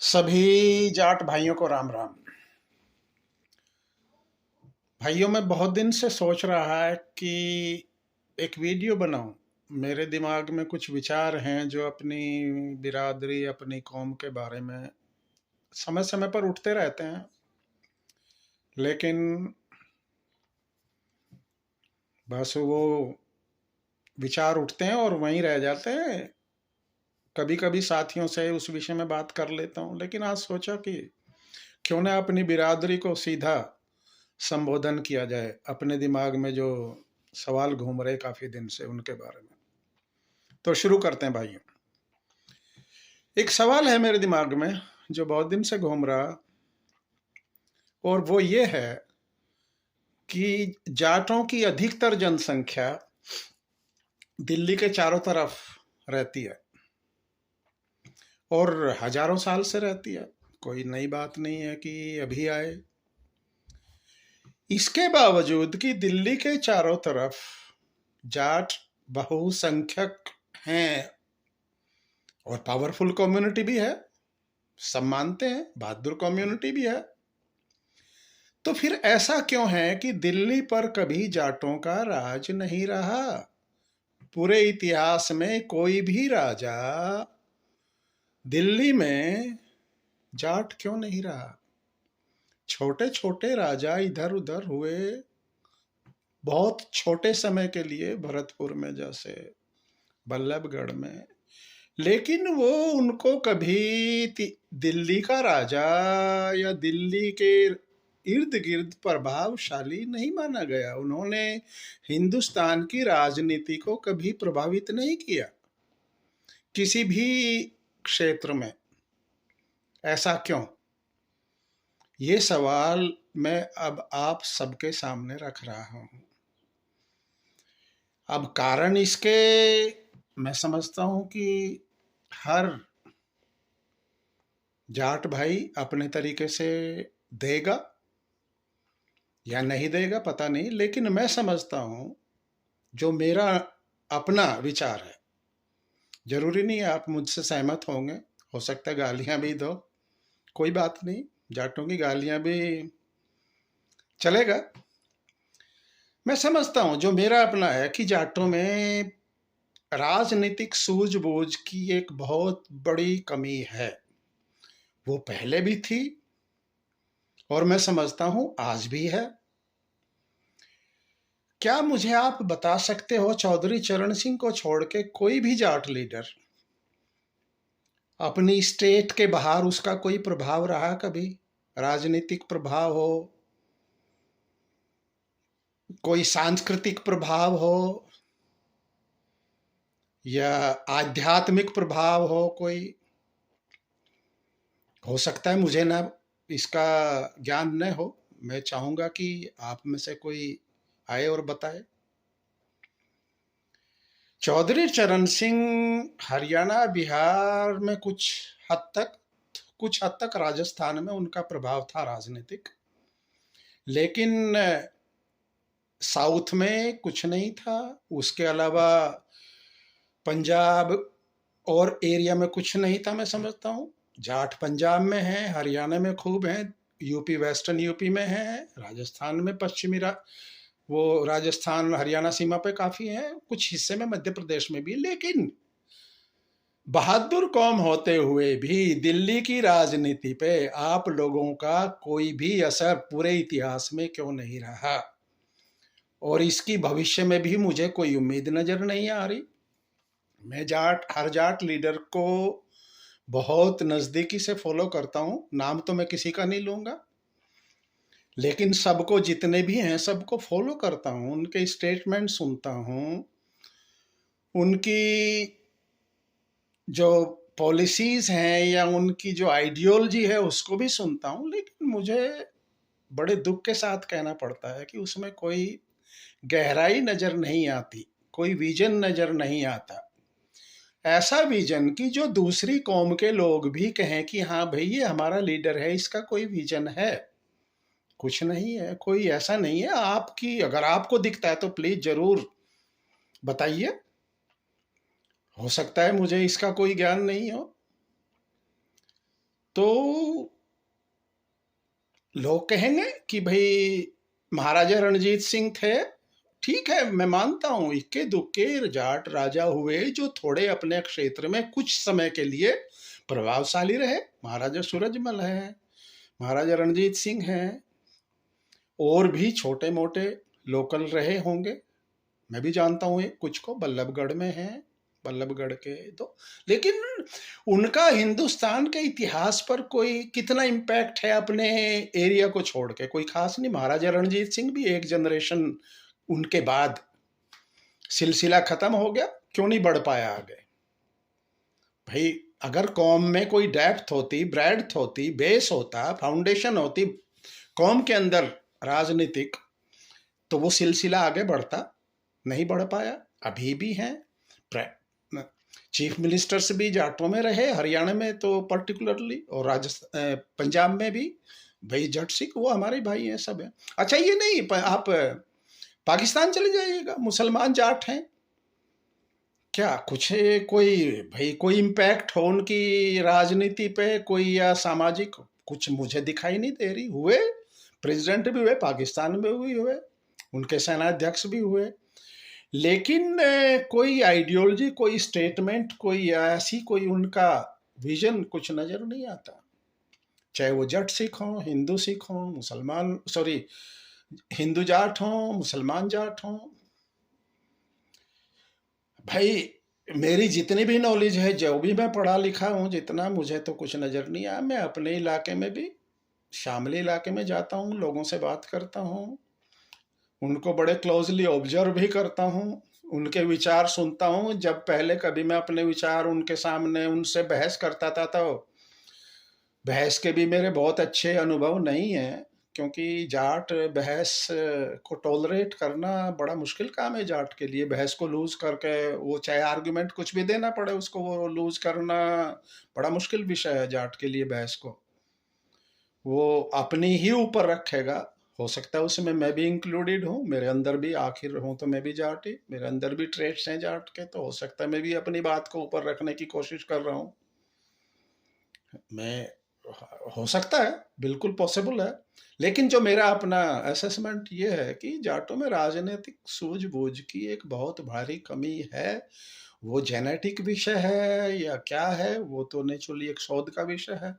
सभी जाट भाइयों को राम राम। भाइयों, मैं बहुत दिन से सोच रहा है कि एक वीडियो बनाऊं। मेरे दिमाग में कुछ विचार हैं जो अपनी बिरादरी, अपनी कौम के बारे में समय समय पर उठते रहते हैं, लेकिन बस वो विचार उठते हैं और वहीं रह जाते हैं। कभी कभी साथियों से उस विषय में बात कर लेता हूं, लेकिन आज सोचा कि क्यों ना अपनी बिरादरी को सीधा संबोधन किया जाए, अपने दिमाग में जो सवाल घूम रहे काफी दिन से उनके बारे में। तो शुरू करते हैं भाइयों। एक सवाल है मेरे दिमाग में जो बहुत दिन से घूम रहा, और वो ये है कि जाटों की अधिकतर जनसंख्या दिल्ली के चारों तरफ रहती है और हजारों साल से रहती है। कोई नई बात नहीं है कि अभी आए। इसके बावजूद कि दिल्ली के चारों तरफ जाट बहुसंख्यक हैं और पावरफुल कम्युनिटी भी है, सब मानते हैं, बहादुर कम्युनिटी भी है, तो फिर ऐसा क्यों है कि दिल्ली पर कभी जाटों का राज नहीं रहा? पूरे इतिहास में कोई भी राजा दिल्ली में जाट क्यों नहीं रहा? छोटे छोटे राजा इधर उधर हुए बहुत छोटे समय के लिए, भरतपुर में जैसे, बल्लभगढ़ में, लेकिन वो उनको कभी दिल्ली का राजा या दिल्ली के इर्द गिर्द प्रभावशाली नहीं माना गया। उन्होंने हिंदुस्तान की राजनीति को कभी प्रभावित नहीं किया किसी भी क्षेत्र में। ऐसा क्यों? ये सवाल मैं अब आप सबके सामने रख रहा हूं। अब कारण इसके मैं समझता हूं कि हर जाट भाई अपने तरीके से देगा या नहीं देगा पता नहीं, लेकिन मैं समझता हूं, जो मेरा अपना विचार है, जरूरी नहीं है आप मुझसे सहमत होंगे, हो सकता है गालियां भी दो, कोई बात नहीं, जाटों की गालियां भी चलेगा। मैं समझता हूं, जो मेरा अपना है, कि जाटों में राजनीतिक सूझबूझ की एक बहुत बड़ी कमी है। वो पहले भी थी और मैं समझता हूं आज भी है। क्या मुझे आप बता सकते हो, चौधरी चरण सिंह को छोड़ के कोई भी जाट लीडर अपनी स्टेट के बाहर उसका कोई प्रभाव रहा कभी? राजनीतिक प्रभाव हो, कोई सांस्कृतिक प्रभाव हो, या आध्यात्मिक प्रभाव हो, कोई? हो सकता है मुझे ना इसका ज्ञान न हो। मैं चाहूंगा कि आप में से कोई आए और बताए। चौधरी चरण सिंह हरियाणा, बिहार में कुछ हद तक राजस्थान में उनका प्रभाव था राजनीतिक, लेकिन साउथ में कुछ नहीं था। उसके अलावा पंजाब और एरिया में कुछ नहीं था। मैं समझता हूँ जाट पंजाब में है, हरियाणा में खूब है, यूपी, वेस्टर्न यूपी में है, राजस्थान में पश्चिमी वो राजस्थान हरियाणा सीमा पे काफी है, कुछ हिस्से में मध्य प्रदेश में भी। लेकिन बहादुर कौम होते हुए भी दिल्ली की राजनीति पे आप लोगों का कोई भी असर पूरे इतिहास में क्यों नहीं रहा? और इसकी भविष्य में भी मुझे कोई उम्मीद नजर नहीं आ रही। मैं हर जाट लीडर को बहुत नजदीकी से फॉलो करता हूं, नाम तो मैं किसी का नहीं लूंगा, लेकिन सबको, जितने भी हैं सबको फॉलो करता हूं, उनके स्टेटमेंट सुनता हूं, उनकी जो पॉलिसीज हैं या उनकी जो आइडियोलॉजी है उसको भी सुनता हूं। लेकिन मुझे बड़े दुख के साथ कहना पड़ता है कि उसमें कोई गहराई नजर नहीं आती, कोई विजन नजर नहीं आता। ऐसा विजन कि जो दूसरी कौम के लोग भी कहें कि हाँ भाई ये हमारा लीडर है, इसका कोई विजन है। कुछ नहीं है, कोई ऐसा नहीं है। आपकी अगर आपको दिखता है तो प्लीज जरूर बताइए, हो सकता है मुझे इसका कोई ज्ञान नहीं हो। तो लोग कहेंगे कि भाई महाराजा रणजीत सिंह थे, ठीक है, मैं मानता हूं इक्के दुक्के जाट राजा हुए जो थोड़े अपने क्षेत्र में कुछ समय के लिए प्रभावशाली रहे। महाराजा सूरजमल है, महाराजा रणजीत सिंह हैं, और भी छोटे मोटे लोकल रहे होंगे, मैं भी जानता हूँ कुछ को, बल्लभगढ़ में हैं, बल्लभगढ़ के तो। लेकिन उनका हिंदुस्तान के इतिहास पर कोई कितना इम्पैक्ट है अपने एरिया को छोड़ के? कोई खास नहीं। महाराजा रणजीत सिंह भी एक जनरेशन उनके बाद सिलसिला खत्म हो गया, क्यों नहीं बढ़ पाया आगे? भाई अगर कौम में कोई डेप्थ होती, ब्रेड्थ होती, बेस होता, फाउंडेशन होती कौम के अंदर राजनीतिक, तो वो सिलसिला आगे बढ़ता। नहीं बढ़ पाया। अभी भी हैं, चीफ मिनिस्टर्स भी जाटों में रहे, हरियाणा में तो पर्टिकुलरली, और राजस्थान पंजाब में भी। भाई जट सिख वो हमारे भाई हैं, सब हैं। अच्छा ये नहीं, आप पाकिस्तान चले जाइएगा, मुसलमान जाट हैं, क्या कुछ कोई भाई कोई इम्पैक्ट हो उनकी राजनीति पे कोई, या सामाजिक? कुछ मुझे दिखाई नहीं दे रही। हुए प्रेसिडेंट भी हुए, पाकिस्तान में भी हुए, उनके सेनाध्यक्ष भी हुए, लेकिन कोई आइडियोलॉजी, कोई स्टेटमेंट, कोई ऐसी कोई उनका विजन कुछ नजर नहीं आता। चाहे वो जट सिख हों, हिंदू सिख हों, मुसलमान, सॉरी, हिंदू जाट हों, मुसलमान जाट हों। भाई मेरी जितनी भी नॉलेज है, जो भी मैं पढ़ा लिखा हूँ, जितना, मुझे तो कुछ नजर नहीं आया। मैं अपने इलाके में भी, शामली इलाके में जाता हूँ, लोगों से बात करता हूँ, उनको बड़े क्लोजली ऑब्जर्व भी करता हूँ, उनके विचार सुनता हूँ। जब पहले कभी मैं अपने विचार उनके सामने उनसे बहस करता था, तो बहस के भी मेरे बहुत अच्छे अनुभव नहीं हैं, क्योंकि जाट बहस को टॉलरेट करना बड़ा मुश्किल काम है जाट के लिए। बहस को लूज करके, वो चाहे आर्गुमेंट कुछ भी देना पड़े उसको, वो लूज करना बड़ा मुश्किल विषय है जाट के लिए। बहस को वो अपनी ही ऊपर रखेगा। हो सकता है उसमें मैं भी इंक्लूडेड हूँ, मेरे अंदर भी, आखिर हूँ तो मैं भी जाट ही, मेरे अंदर भी ट्रेट्स हैं जाट के, तो हो सकता है मैं भी अपनी बात को ऊपर रखने की कोशिश कर रहा हूँ। मैं, हो सकता है, बिल्कुल पॉसिबल है। लेकिन जो मेरा अपना असेसमेंट ये है कि जाटों में राजनीतिक सूझबूझ की एक बहुत भारी कमी है। वो जेनेटिक विषय है या क्या है, वो तो नेचुरली एक शोध का विषय है।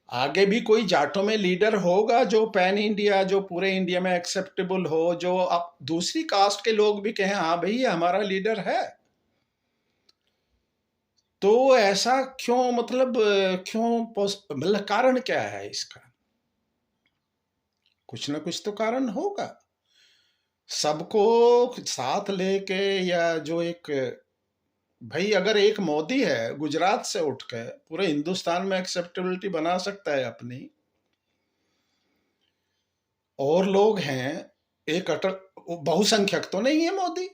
आगे भी कोई जाटों में लीडर होगा जो पैन इंडिया, जो पूरे इंडिया में एक्सेप्टेबल हो, जो अब दूसरी कास्ट के लोग भी कहें हाँ भाई ये हमारा लीडर है। तो ऐसा क्यों, मतलब क्यों, मतलब कारण क्या है इसका? कुछ ना कुछ तो कारण होगा। सबको साथ लेके, या जो एक, भाई अगर एक मोदी है गुजरात से उठ के पूरे हिंदुस्तान में एक्सेप्टेबिलिटी बना सकता है अपनी, और लोग हैं, एक अटल, बहुसंख्यक तो नहीं है मोदी।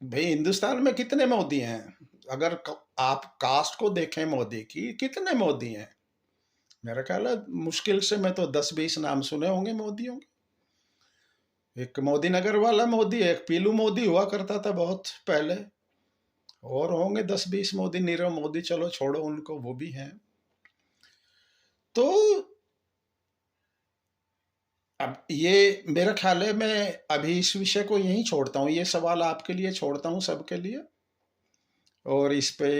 भाई हिंदुस्तान में कितने मोदी हैं? अगर आप कास्ट को देखें मोदी की, कितने मोदी हैं? मेरा ख्याल है मुश्किल से, मैं तो 10-20 नाम सुने होंगे मोदियों के। एक मोदी नगर वाला मोदी, एक पीलू मोदी हुआ करता था बहुत पहले, और होंगे 10-20 मोदी। नीरव मोदी चलो छोड़ो उनको, वो भी हैं। तो अब ये मेरा ख्याल है, मैं अभी इस विषय को यहीं छोड़ता हूँ, ये सवाल आपके लिए छोड़ता हूँ, सबके लिए। और इस पे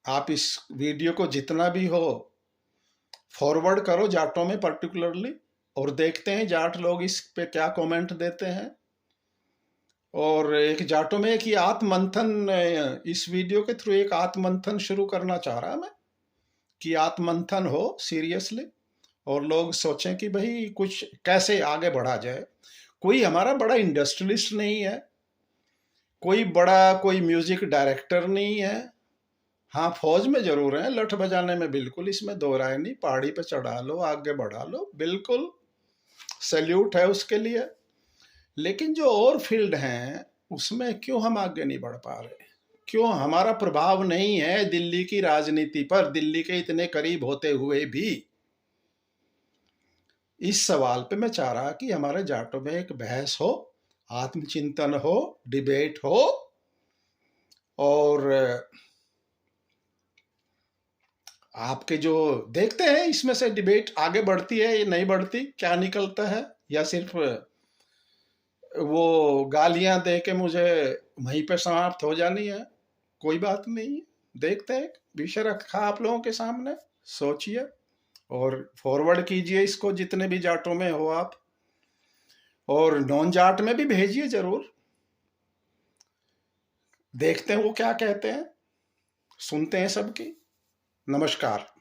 आप इस वीडियो को जितना भी हो फॉरवर्ड करो जाटों में पर्टिकुलरली, और देखते हैं जाट लोग इस पे क्या कमेंट देते हैं। और एक जाटों में एक ये आत्ममंथन, इस वीडियो के थ्रू एक आत्ममंथन शुरू करना चाह रहा मैं, कि आत्ममंथन हो सीरियसली, और लोग सोचें कि भाई कुछ कैसे आगे बढ़ा जाए। कोई हमारा बड़ा इंडस्ट्रियलिस्ट नहीं है, कोई बड़ा कोई म्यूजिक डायरेक्टर नहीं है। हाँ फौज में जरूर है, लठ बजाने में, बिल्कुल, इसमें दो राय नहीं। पहाड़ी पे चढ़ा लो, आगे बढ़ा लो, बिल्कुल सैल्यूट है उसके लिए। लेकिन जो और फील्ड हैं उसमें क्यों हम आगे नहीं बढ़ पा रहे? क्यों हमारा प्रभाव नहीं है दिल्ली की राजनीति पर, दिल्ली के इतने करीब होते हुए भी? इस सवाल पे मैं चाह रहा कि हमारे जाटों में एक बहस हो, आत्मचिंतन हो, डिबेट हो, और आपके जो देखते हैं इसमें से डिबेट आगे बढ़ती है या नहीं बढ़ती, क्या निकलता है, या सिर्फ वो गालियां दे के मुझे वहीं पे समाप्त हो जानी है। कोई बात नहीं, देखते हैं, विषय रखा आप लोगों के सामने, सोचिए और फॉरवर्ड कीजिए इसको जितने भी जाटों में हो आप, और नॉन जाट में भी भेजिए जरूर, देखते हैं वो क्या कहते हैं, सुनते हैं सबकी। नमस्कार।